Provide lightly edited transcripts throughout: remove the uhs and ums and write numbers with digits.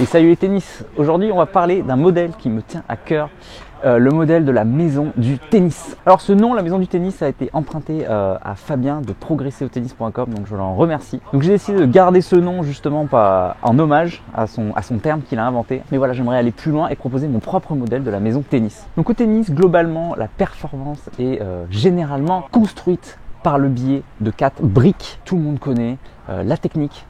Et salut les tennis. Aujourd'hui on va parler d'un modèle qui me tient à cœur, le modèle de la maison du tennis. Alors ce nom, la maison du tennis, a été emprunté à Fabien de progresserautennis.com, donc je l'en remercie. Donc j'ai décidé de garder ce nom justement en hommage à son terme qu'il a inventé. Mais voilà, j'aimerais aller plus loin et proposer mon propre modèle de la maison tennis. Donc au tennis, globalement, la performance est généralement construite par le biais de 4 briques. Tout le monde connaît la technique,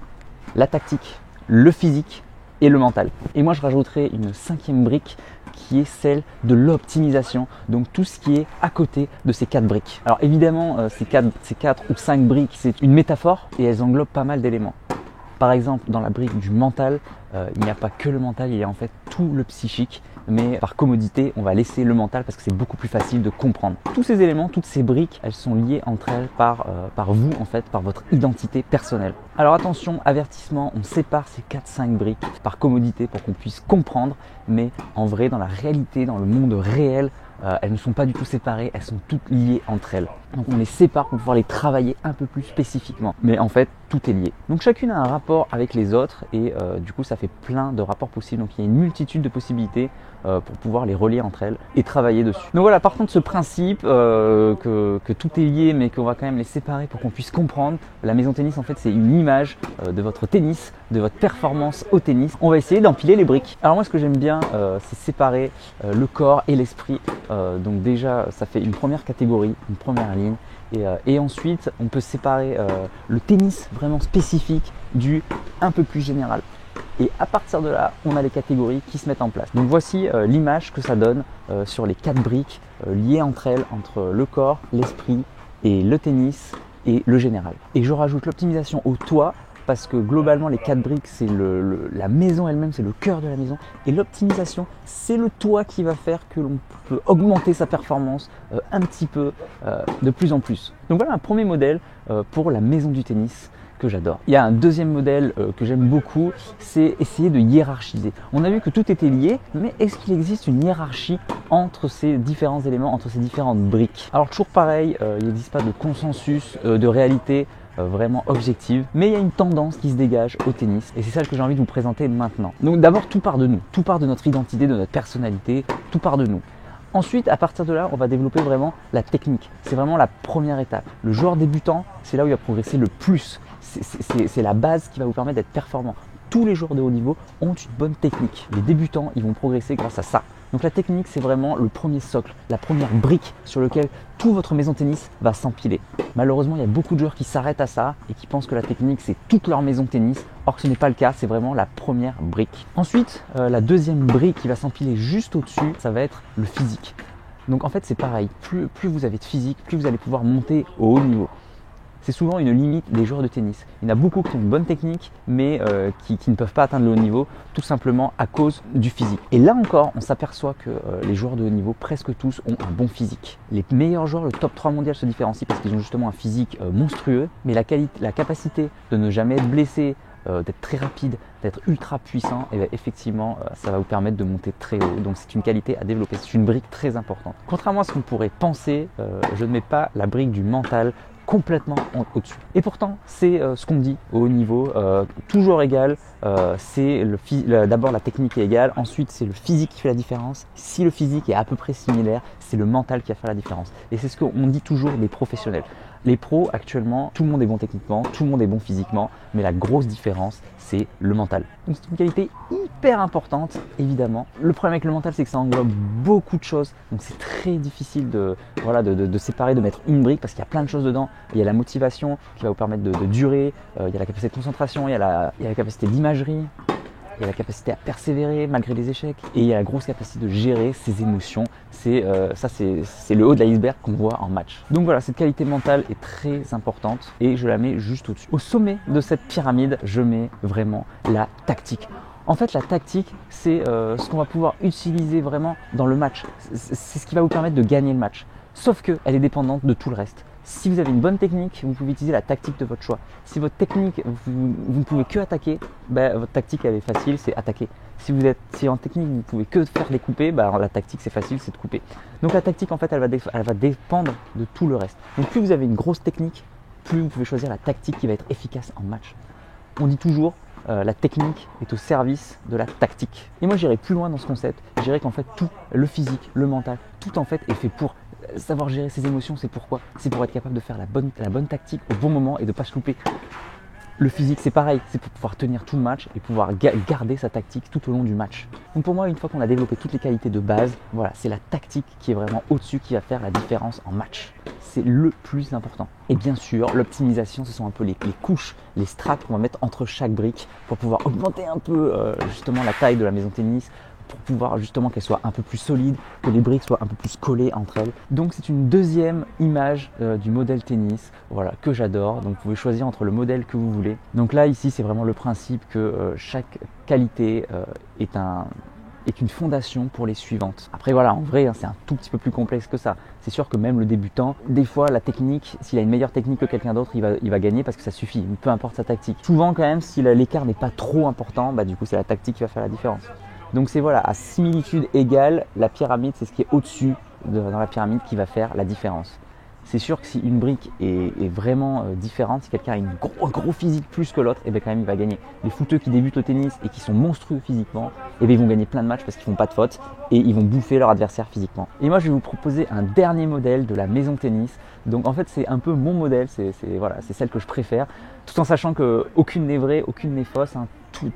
la tactique, le physique et le mental. Et moi je rajouterai une 5e brique qui est celle de l'optimisation, donc tout ce qui est à côté de ces 4 briques. Alors évidemment ces 4 ou 5 briques, c'est une métaphore et elles englobent pas mal d'éléments. Par exemple, dans la brique du mental, il n'y a pas que le mental, il y a en fait tout le psychique, mais par commodité, on va laisser le mental parce que c'est beaucoup plus facile de comprendre. Tous ces éléments, toutes ces briques, elles sont liées entre elles par vous en fait, par votre identité personnelle. Alors attention, avertissement, on sépare ces 4-5 briques par commodité pour qu'on puisse comprendre, mais en vrai, dans la réalité, dans le monde réel, elles ne sont pas du tout séparées, elles sont toutes liées entre elles. Donc on les sépare pour pouvoir les travailler un peu plus spécifiquement. Mais en fait, tout est lié. Donc chacune a un rapport avec les autres et du coup ça fait plein de rapports possibles. Donc il y a une multitude de possibilités pour pouvoir les relier entre elles et travailler dessus. Donc voilà, partant de ce principe que tout est lié mais qu'on va quand même les séparer pour qu'on puisse comprendre, la maison tennis en fait c'est une image de votre tennis, de votre performance au tennis. On va essayer d'empiler les briques. Alors moi ce que j'aime bien c'est séparer le corps et l'esprit. Donc déjà ça fait une première catégorie, une première ligne. Et ensuite, on peut séparer le tennis vraiment spécifique du un peu plus général. Et à partir de là, on a les catégories qui se mettent en place. Donc voici l'image que ça donne sur les 4 briques liées entre elles, entre le corps, l'esprit et le tennis et le général. Et je rajoute l'optimisation au toit parce que globalement les 4 briques c'est la maison elle-même, c'est le cœur de la maison et l'optimisation c'est le toit qui va faire que l'on peut augmenter sa performance un petit peu de plus en plus. Donc voilà un premier modèle pour la maison du tennis que j'adore. Il y a un deuxième modèle que j'aime beaucoup, c'est essayer de hiérarchiser. On a vu que tout était lié, mais est-ce qu'il existe une hiérarchie entre ces différents éléments, entre ces différentes briques? Alors toujours pareil, il n'existe pas de consensus, de réalité vraiment objective, mais il y a une tendance qui se dégage au tennis et c'est celle que j'ai envie de vous présenter maintenant. Donc d'abord tout part de nous, tout part de notre identité, de notre personnalité, tout part de nous. Ensuite, à partir de là, on va développer vraiment la technique. C'est vraiment la première étape. Le joueur débutant, c'est là où il va progresser le plus. C'est la base qui va vous permettre d'être performant. Tous les joueurs de haut niveau ont une bonne technique. Les débutants, ils vont progresser grâce à ça. Donc la technique, c'est vraiment le premier socle, la première brique sur laquelle toute votre maison tennis va s'empiler. Malheureusement, il y a beaucoup de joueurs qui s'arrêtent à ça et qui pensent que la technique, c'est toute leur maison tennis. Or, ce n'est pas le cas, c'est vraiment la première brique. Ensuite, la deuxième brique qui va s'empiler juste au-dessus, ça va être le physique. Donc en fait, c'est pareil. Plus vous avez de physique, plus vous allez pouvoir monter au haut niveau. C'est souvent une limite des joueurs de tennis. Il y en a beaucoup qui ont une bonne technique, mais qui ne peuvent pas atteindre le haut niveau, tout simplement à cause du physique. Et là encore, on s'aperçoit que les joueurs de haut niveau, presque tous, ont un bon physique. Les meilleurs joueurs, le top 3 mondial se différencient parce qu'ils ont justement un physique monstrueux, mais la capacité de ne jamais être blessé, d'être très rapide, d'être ultra puissant, et bien effectivement, ça va vous permettre de monter très haut. Donc c'est une qualité à développer, c'est une brique très importante. Contrairement à ce qu'on pourrait penser, je ne mets pas la brique du mental complètement au-dessus. Et pourtant, c'est ce qu'on dit au haut niveau, toujours égal, c'est d'abord la technique est égale, ensuite c'est le physique qui fait la différence. Si le physique est à peu près similaire, c'est le mental qui va faire la différence. Et c'est ce qu'on dit toujours des professionnels. Les pros actuellement, tout le monde est bon techniquement, tout le monde est bon physiquement, mais la grosse différence, c'est le mental. Donc c'est une qualité hyper importante, évidemment. Le problème avec le mental, c'est que ça englobe beaucoup de choses. Donc c'est très difficile de séparer, de mettre une brique parce qu'il y a plein de choses dedans. Il y a la motivation qui va vous permettre de durer, il y a la capacité de concentration, il y a la capacité d'imagerie. Il y a la capacité à persévérer malgré les échecs et il y a la grosse capacité de gérer ses émotions. C'est le haut de l'iceberg qu'on voit en match. Donc voilà, cette qualité mentale est très importante et je la mets juste au-dessus. Au sommet de cette pyramide, je mets vraiment la tactique. En fait, la tactique, c'est ce qu'on va pouvoir utiliser vraiment dans le match. C'est ce qui va vous permettre de gagner le match. Sauf qu'elle est dépendante de tout le reste. Si vous avez une bonne technique, vous pouvez utiliser la tactique de votre choix. Si votre technique, vous ne pouvez que attaquer, votre tactique elle est facile, c'est attaquer. Si en technique vous ne pouvez que faire les couper, la tactique c'est facile, c'est de couper. Donc la tactique en fait elle va dépendre de tout le reste. Donc plus vous avez une grosse technique, plus vous pouvez choisir la tactique qui va être efficace en match. On dit toujours la technique est au service de la tactique. Et moi j'irai plus loin dans ce concept, je dirais qu'en fait tout, le physique, le mental, tout en fait est fait pour savoir gérer ses émotions. C'est pourquoi? C'est pour être capable de faire la bonne tactique au bon moment et de ne pas se louper. Le physique c'est pareil, c'est pour pouvoir tenir tout le match et pouvoir garder sa tactique tout au long du match. Donc pour moi, une fois qu'on a développé toutes les qualités de base, voilà, c'est la tactique qui est vraiment au-dessus qui va faire la différence en match. C'est le plus important. Et bien sûr, l'optimisation, ce sont un peu les couches, les strates qu'on va mettre entre chaque brique pour pouvoir augmenter un peu justement la taille de la maison tennis, pour pouvoir justement qu'elle soit un peu plus solide, que les briques soient un peu plus collées entre elles. Donc c'est une deuxième image du modèle tennis, voilà, que j'adore. Donc vous pouvez choisir entre le modèle que vous voulez. Donc là ici c'est vraiment le principe que chaque qualité est une fondation pour les suivantes. Après voilà, en vrai c'est un tout petit peu plus complexe que ça. C'est sûr que même le débutant, des fois la technique, s'il a une meilleure technique que quelqu'un d'autre, il va gagner parce que ça suffit, peu importe sa tactique. Souvent quand même, si l'écart n'est pas trop important, du coup c'est la tactique qui va faire la différence. Donc c'est voilà, à similitude égale, la pyramide c'est ce qui est au-dessus dans la pyramide qui va faire la différence. C'est sûr que si une brique est vraiment différente, si quelqu'un a un gros physique plus que l'autre, et bien quand même il va gagner. Les footeux qui débutent au tennis et qui sont monstrueux physiquement, et bien ils vont gagner plein de matchs parce qu'ils font pas de fautes et ils vont bouffer leur adversaire physiquement. Et moi je vais vous proposer un dernier modèle de la maison tennis. Donc en fait c'est un peu mon modèle, c'est celle que je préfère, tout en sachant qu'aucune n'est vraie, aucune n'est fausse, hein.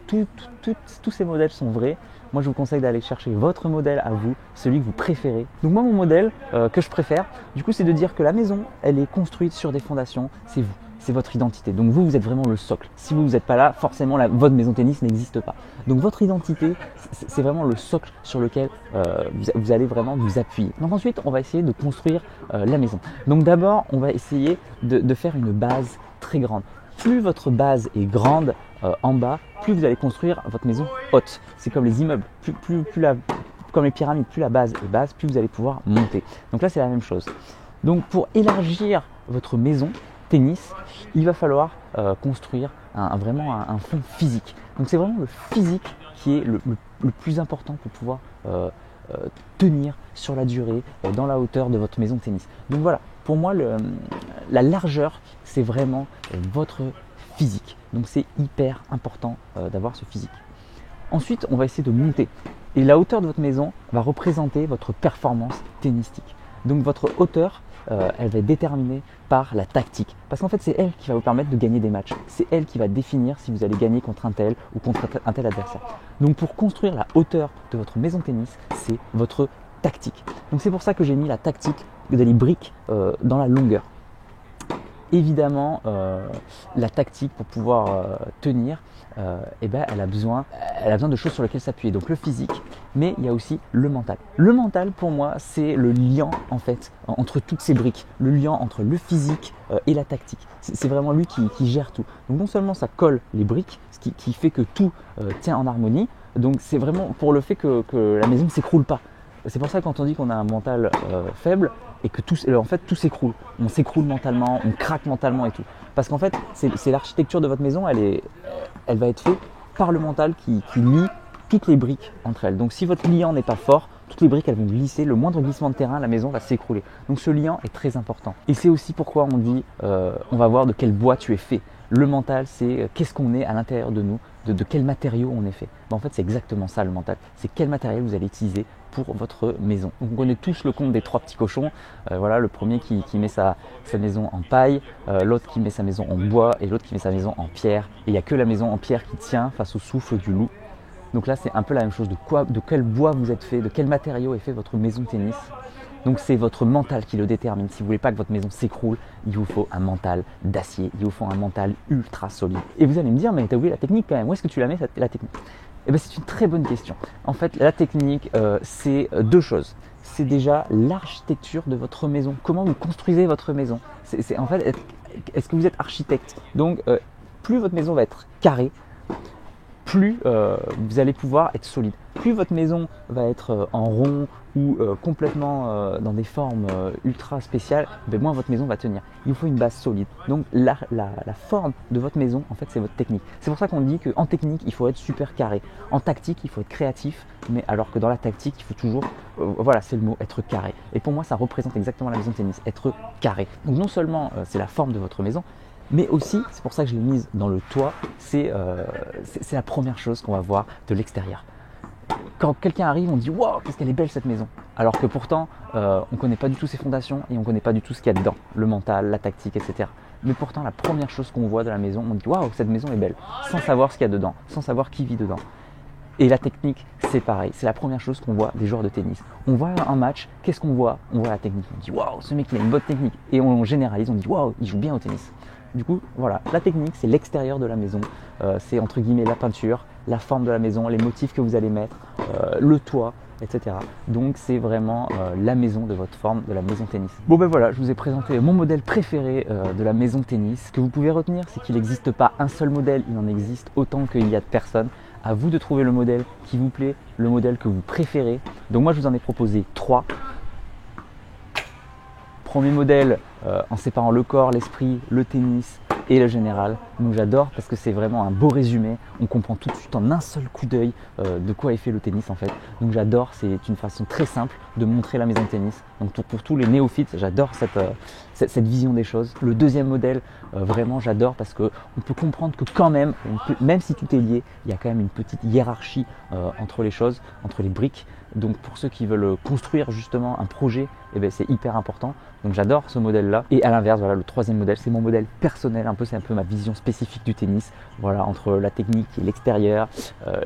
Tous ces modèles sont vrais. Moi je vous conseille d'aller chercher votre modèle à vous, celui que vous préférez. Donc moi mon modèle que je préfère, du coup c'est de dire que la maison, elle est construite sur des fondations, c'est vous, c'est votre identité. Donc vous êtes vraiment le socle. Si vous n'êtes pas là, forcément votre maison tennis n'existe pas. Donc votre identité, c'est vraiment le socle sur lequel vous allez vraiment vous appuyer. Donc ensuite on va essayer de construire la maison. Donc d'abord on va essayer de faire une base très grande. Plus votre base est grande en bas, plus vous allez construire votre maison haute. C'est comme les immeubles, comme les pyramides, plus la base est basse, plus vous allez pouvoir monter. Donc là c'est la même chose. Donc pour élargir votre maison tennis, il va falloir construire vraiment un fond physique. Donc c'est vraiment le physique qui est le plus important pour pouvoir tenir sur la durée dans la hauteur de votre maison tennis. Donc voilà, pour moi la largeur c'est vraiment votre physique. Donc c'est hyper important d'avoir ce physique. Ensuite on va essayer de monter et la hauteur de votre maison va représenter votre performance tennistique. Donc votre hauteur elle va être déterminée par la tactique. Parce qu'en fait, c'est elle qui va vous permettre de gagner des matchs. C'est elle qui va définir si vous allez gagner contre un tel ou contre un tel adversaire. Donc pour construire la hauteur de votre maison tennis, c'est votre tactique. Donc c'est pour ça que j'ai mis la tactique des briques dans la longueur. Évidemment, la tactique pour pouvoir tenir, elle a besoin de choses sur lesquelles s'appuyer. Donc le physique, mais il y a aussi le mental. Le mental, pour moi, c'est le lien en fait entre toutes ces briques, le lien entre le physique et la tactique. C'est vraiment lui qui gère tout. Donc non seulement ça colle les briques, ce qui fait que tout tient en harmonie. Donc c'est vraiment pour le fait que la maison ne s'écroule pas. C'est pour ça que quand on dit qu'on a un mental faible et que tout s'écroule. On s'écroule mentalement, on craque mentalement et tout. Parce qu'en fait, c'est l'architecture de votre maison, elle va être faite par le mental qui lie toutes les briques entre elles. Donc si votre liant n'est pas fort, toutes les briques elles vont glisser, le moindre glissement de terrain, la maison va s'écrouler. Donc ce liant est très important. Et c'est aussi pourquoi on dit, on va voir de quel bois tu es fait. Le mental, c'est qu'est-ce qu'on est à l'intérieur de nous, de quel matériau on est fait. En fait, c'est exactement ça le mental. C'est quel matériel vous allez utiliser pour votre maison. Donc on connaît tous le conte des trois petits cochons. Voilà, le premier qui met sa maison en paille, l'autre qui met sa maison en bois et l'autre qui met sa maison en pierre. Et il n'y a que la maison en pierre qui tient face au souffle du loup. Donc là, c'est un peu la même chose. De quel bois vous êtes fait, de quel matériau est fait votre maison tennis. Donc c'est votre mental qui le détermine. Si vous ne voulez pas que votre maison s'écroule, il vous faut un mental d'acier. Il vous faut un mental ultra solide. Et vous allez me dire, mais tu as oublié la technique quand même. Où est-ce que tu la mets, la technique ? Eh bien, c'est une très bonne question. En fait, la technique, c'est deux choses. C'est déjà l'architecture de votre maison. Comment vous construisez votre maison ? En fait, est-ce que vous êtes architecte ? Donc, plus votre maison va être carrée, plus vous allez pouvoir être solide. Plus votre maison va être en rond ou complètement dans des formes ultra spéciales, moins votre maison va tenir. Il vous faut une base solide. Donc la forme de votre maison, en fait, c'est votre technique. C'est pour ça qu'on dit qu'en technique, il faut être super carré. En tactique, il faut être créatif, mais alors que dans la tactique, il faut toujours, voilà, c'est le mot, être carré. Et pour moi, ça représente exactement la maison de tennis, être carré. Donc non seulement c'est la forme de votre maison, Mais aussi, c'est pour ça que je l'ai mise dans le toit, c'est la première chose qu'on va voir de l'extérieur. Quand quelqu'un arrive, on dit « Wow, qu'est-ce qu'elle est belle cette maison !» Alors que pourtant, on ne connaît pas du tout ses fondations et on ne connaît pas du tout ce qu'il y a dedans, le mental, la tactique, etc. Mais pourtant, la première chose qu'on voit de la maison, on dit « Waouh, cette maison est belle !» sans savoir ce qu'il y a dedans, sans savoir qui vit dedans. Et la technique, c'est pareil, c'est la première chose qu'on voit des joueurs de tennis. On voit un match, qu'est-ce qu'on voit? On voit la technique, on dit « Waouh, ce mec il a une bonne technique !» Et on généralise, on dit « Waouh, il joue bien au tennis !» Du coup, voilà, la technique, c'est l'extérieur de la maison, c'est entre guillemets la peinture, la forme de la maison, les motifs que vous allez mettre, le toit, etc. Donc c'est vraiment la maison de votre forme, de la maison tennis. Bon ben voilà, je vous ai présenté mon modèle préféré de la maison tennis. Ce que vous pouvez retenir, c'est qu'il n'existe pas un seul modèle, il en existe autant qu'il y a de personnes. À vous de trouver le modèle qui vous plaît, le modèle que vous préférez. Donc moi je vous en ai proposé 3. Premier modèle en séparant le corps, l'esprit, le tennis et le général. Donc j'adore parce que c'est vraiment un beau résumé. On comprend tout de suite en un seul coup d'œil de quoi est fait le tennis en fait. Donc j'adore, c'est une façon très simple de montrer la maison de tennis. Donc pour tous les néophytes, j'adore cette vision des choses. Le deuxième modèle, vraiment j'adore parce qu'on peut comprendre que quand même, même si tout est lié, il y a quand même une petite hiérarchie entre les choses, entre les briques. Donc pour ceux qui veulent construire justement un projet, eh bien, c'est hyper important. Donc j'adore ce modèle-là. Et à l'inverse, voilà, le troisième modèle, c'est mon modèle personnel. C'est un peu ma vision spécifique du tennis. Voilà, entre la technique qui est l'extérieur,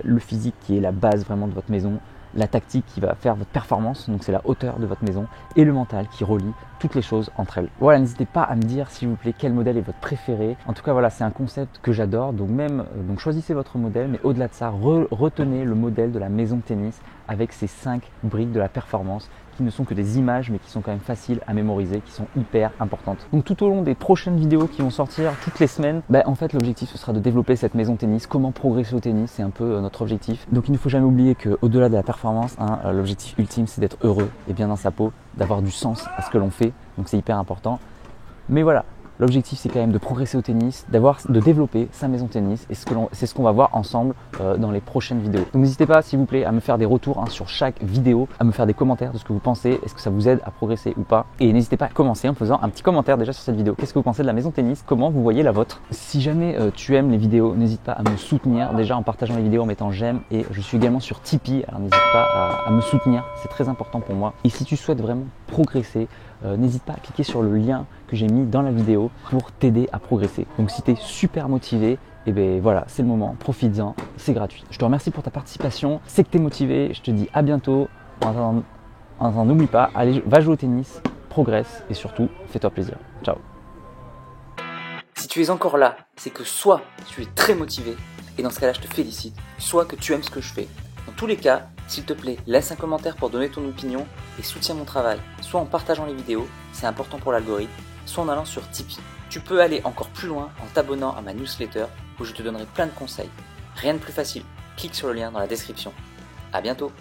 le physique qui est la base vraiment de votre maison, la tactique qui va faire votre performance, donc c'est la hauteur de votre maison, et le mental qui relie toutes les choses entre elles. Voilà, n'hésitez pas à me dire s'il vous plaît quel modèle est votre préféré. En tout cas voilà, c'est un concept que j'adore, donc donc choisissez votre modèle, mais au-delà de ça, retenez le modèle de la maison de tennis avec ces 5 briques de la performance qui ne sont que des images mais qui sont quand même faciles à mémoriser, qui sont hyper importantes. Donc tout au long des prochaines vidéos qui vont sortir toutes les semaines, en fait l'objectif ce sera de développer cette maison tennis, comment progresser au tennis, c'est un peu notre objectif. Donc il ne faut jamais oublier qu'au-delà de la performance, l'objectif ultime c'est d'être heureux et bien dans sa peau, d'avoir du sens à ce que l'on fait, donc c'est hyper important. Mais voilà, l'objectif c'est quand même de progresser au tennis, de développer sa maison tennis et c'est ce qu'on va voir ensemble dans les prochaines vidéos. Donc n'hésitez pas s'il vous plaît à me faire des retours sur chaque vidéo, à me faire des commentaires de ce que vous pensez, est-ce que ça vous aide à progresser ou pas. Et n'hésitez pas à commencer en faisant un petit commentaire déjà sur cette vidéo. Qu'est-ce que vous pensez de la maison tennis? Comment vous voyez la vôtre? Si jamais tu aimes les vidéos, n'hésite pas à me soutenir déjà en partageant les vidéos, en mettant j'aime, et je suis également sur Tipeee, alors n'hésite pas à me soutenir, c'est très important pour moi. Et si tu souhaites vraiment progresser, n'hésite pas à cliquer sur le lien que j'ai mis dans la vidéo pour t'aider à progresser. Donc si tu es super motivé, et bien voilà, c'est le moment, profites-en, c'est gratuit. Je te remercie pour ta participation, c'est que tu es motivé, je te dis à bientôt. En attendant, n'oublie pas, allez, va jouer au tennis, progresse et surtout, fais-toi plaisir. Ciao. Si tu es encore là, c'est que soit tu es très motivé, et dans ce cas-là je te félicite, soit que tu aimes ce que je fais. Dans tous les cas, s'il te plaît, laisse un commentaire pour donner ton opinion et soutiens mon travail, soit en partageant les vidéos, c'est important pour l'algorithme, soit en allant sur Tipeee. Tu peux aller encore plus loin en t'abonnant à ma newsletter où je te donnerai plein de conseils. Rien de plus facile, clique sur le lien dans la description. À bientôt.